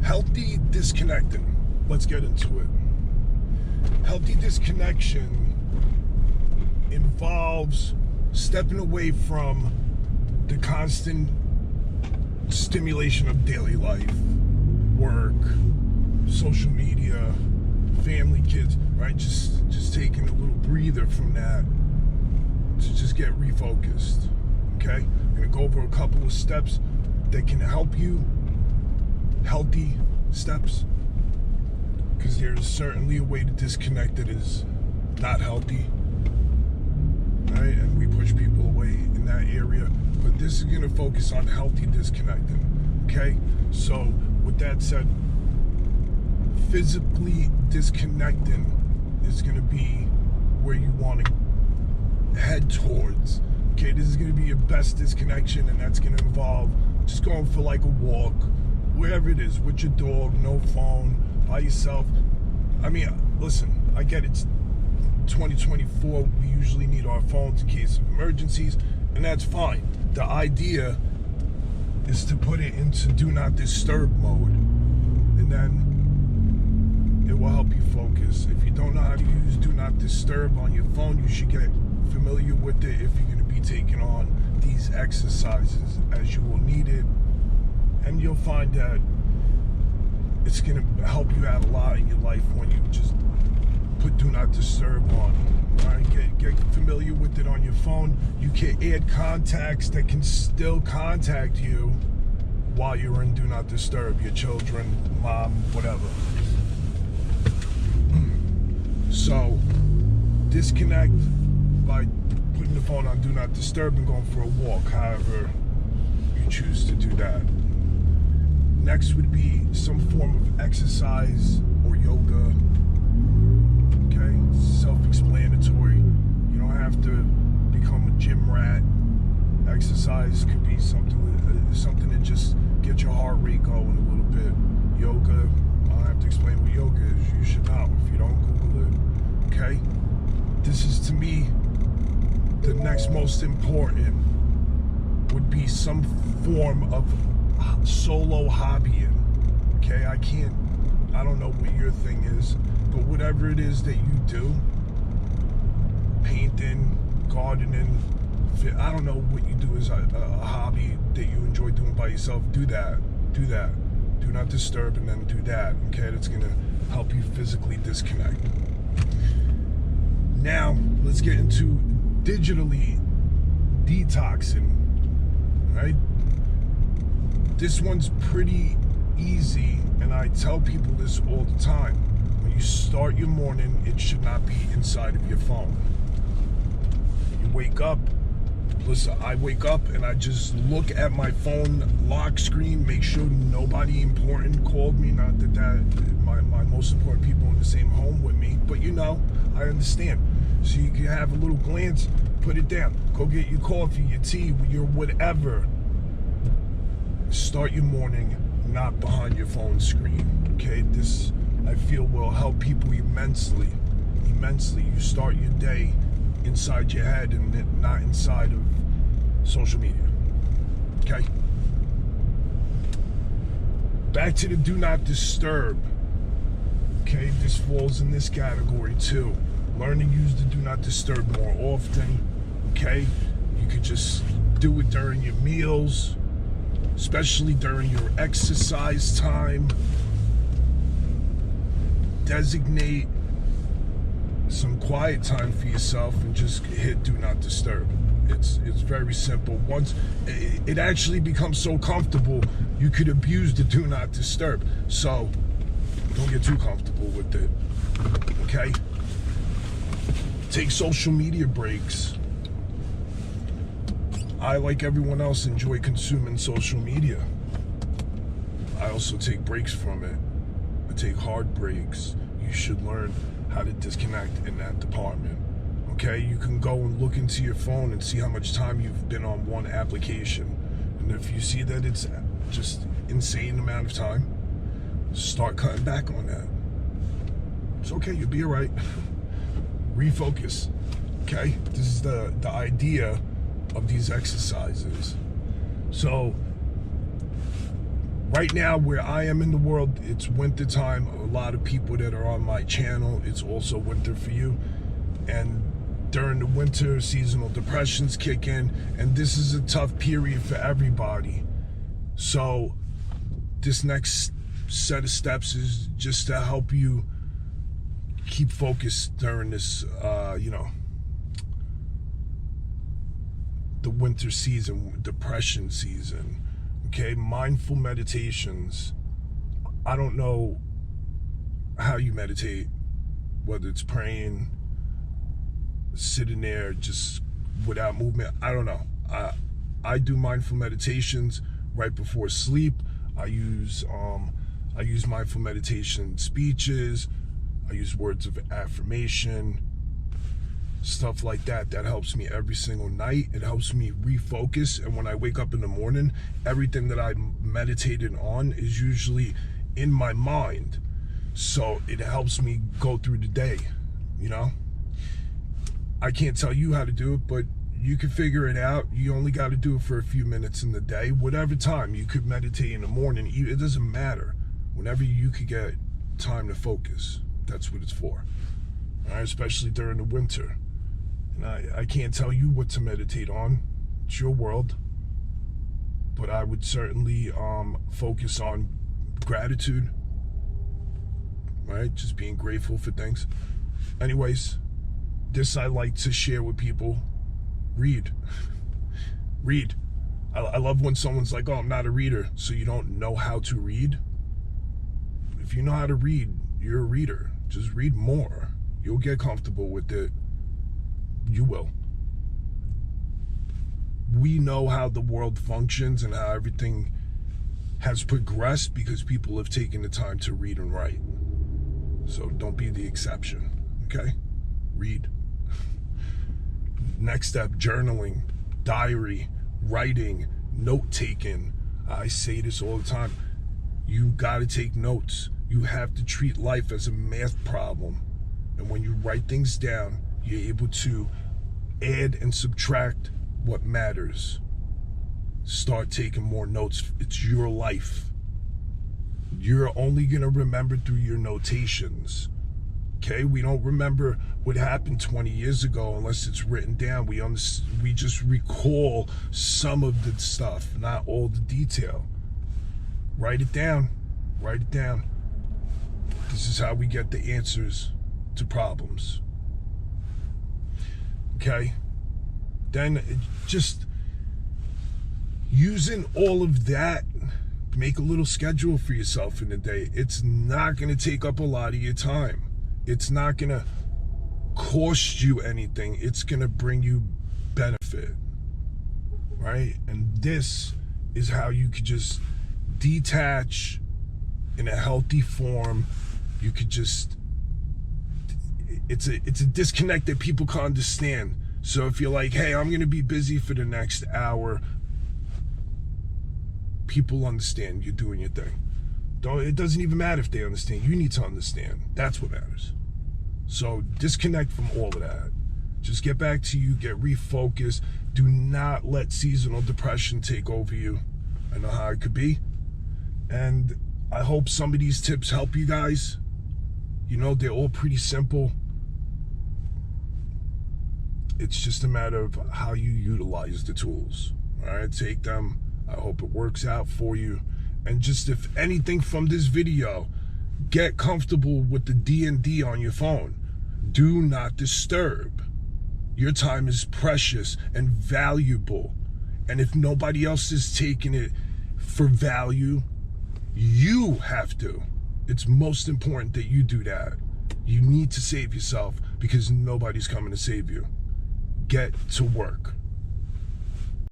Healthy disconnecting. Let's get into it. Healthy disconnection involves stepping away from the constant stimulation of daily life, work, social media, family, kids, right? Just taking a little breather from that to just get refocused, okay? I'm gonna go over a couple of steps that can help you, healthy steps, because there's certainly a way to disconnect that is not healthy, right? And we push people away in that area, but this is gonna focus on healthy disconnecting, okay? So with that said, physically disconnecting is gonna be where you wanna head towards, okay? This is gonna be your best disconnection, and that's gonna involve just going for like a walk, wherever it is, with your dog, no phone, by yourself. I mean, listen, I get it's 2024, we usually need our phones in case of emergencies, and that's fine. The idea is to put it into do not disturb mode, and then it will help you focus. If you don't know how to use do not disturb on your phone, you should get familiar with it if you're going to be taking on these exercises, as you will need it, and you'll find that it's going to help you out a lot in your life when you just put do not disturb on. All right, get familiar with it on your phone. You can add contacts that can still contact you while you're in do not disturb, your children, mom, whatever. So disconnect by putting the phone on do not disturb and going for a walk, however you choose to do that. Next would be some form of exercise or yoga. Okay, self-explanatory. You don't have to become a gym rat. Exercise could be something that just gets your heart rate going a little bit. Yoga, I don't have to explain what yoga is. You should know if you don't Google it. Okay, this is, to me, the next most important would be some form of solo hobbying. Okay, I don't know what your thing is, but whatever it is that you do, painting, gardening, I don't know what you do as a hobby that you enjoy doing by yourself. Do that. Do not disturb, and then do that. Okay, that's gonna help you physically disconnect. Now let's get into digitally detoxing. Right? This one's pretty easy, and I tell people this all the time. When you start your morning, it should not be inside of your phone. You wake up, listen, I wake up and I just look at my phone lock screen, make sure nobody important called me, not that my most important people in the same home with me, but I understand. So you can have a little glance, put it down, go get your coffee, your tea, your whatever. Start your morning not behind your phone screen, okay? This, I feel, will help people immensely. You start your day inside your head and not inside of social media, okay? Back to the do not disturb, okay? This falls in this category too. Learn to use the do not disturb more often, okay? You could just do it during your meals, especially during your exercise time. Designate some quiet time for yourself and just hit do not disturb. It's very simple. Once it actually becomes so comfortable, you could abuse the do not disturb. So don't get too comfortable with it, okay? Take social media breaks. I, like everyone else, enjoy consuming social media. I also take breaks from it. I take hard breaks. You should learn how to disconnect in that department. Okay, you can go and look into your phone and see how much time you've been on one application. And if you see that it's just insane amount of time, start cutting back on that. It's okay, you'll be all right. Refocus, okay? This is the idea of these exercises. So right now where I am in the world, it's winter time. A lot of people that are on my channel, it's also winter for you. And during the winter, seasonal depressions kick in, and this is a tough period for everybody. So this next set of steps is just to help you keep focused during this, the winter season, depression season. Okay, mindful meditations. I don't know how you meditate, whether it's praying, sitting there just without movement. I don't know. I do mindful meditations right before sleep. I use mindful meditation speeches. I use words of affirmation, stuff like that. That helps me every single night. It helps me refocus. And when I wake up in the morning, everything that I meditated on is usually in my mind. So it helps me go through the day, you know? I can't tell you how to do it, but you can figure it out. You only got to do it for a few minutes in the day. Whatever time. You could meditate in the morning. It doesn't matter. Whenever you could get time to focus. That's what it's for. All right? Especially during the winter. And I can't tell you what to meditate on. It's your world. But I would certainly focus on gratitude. Right? Just being grateful for things. Anyways, this I like to share with people. Read. Read. I love when someone's like, oh, I'm not a reader, so you don't know how to read. If you know how to read, you're a reader. Just read more. You'll get comfortable with it. You will. We know how the world functions and how everything has progressed because people have taken the time to read and write. So don't be the exception, okay? Read. Next step, journaling, diary, writing, note-taking. I say this all the time. You got to take notes. You have to treat life as a math problem. And when you write things down, you're able to add and subtract what matters. Start taking more notes. It's your life. You're only going to remember through your notations. Okay? We don't remember what happened 20 years ago unless it's written down. We just recall some of the stuff, not all the detail. Write it down. Write it down. This is how we get the answers to problems. Okay? Then just using all of that, make a little schedule for yourself in the day. It's not going to take up a lot of your time. It's not going to cost you anything. It's going to bring you benefit. Right? And this is how you could just detach in a healthy form. You could just, it's a disconnect that people can't understand. So if you're like, hey, I'm going to be busy for the next hour, people understand you're doing your thing. It doesn't even matter if they understand. You need to understand. That's what matters. So disconnect from all of that. Just get back to you, get refocused. Do not let seasonal depression take over you. I know how it could be. And I hope some of these tips help you guys. You know, they're all pretty simple. It's just a matter of how you utilize the tools. All right, take them. I hope it works out for you. And just if anything from this video, get comfortable with the D&D on your phone. Do not disturb. Your time is precious and valuable. And if nobody else is taking it for value, you have to. It's most important that you do that. You need to save yourself because nobody's coming to save you. Get to work.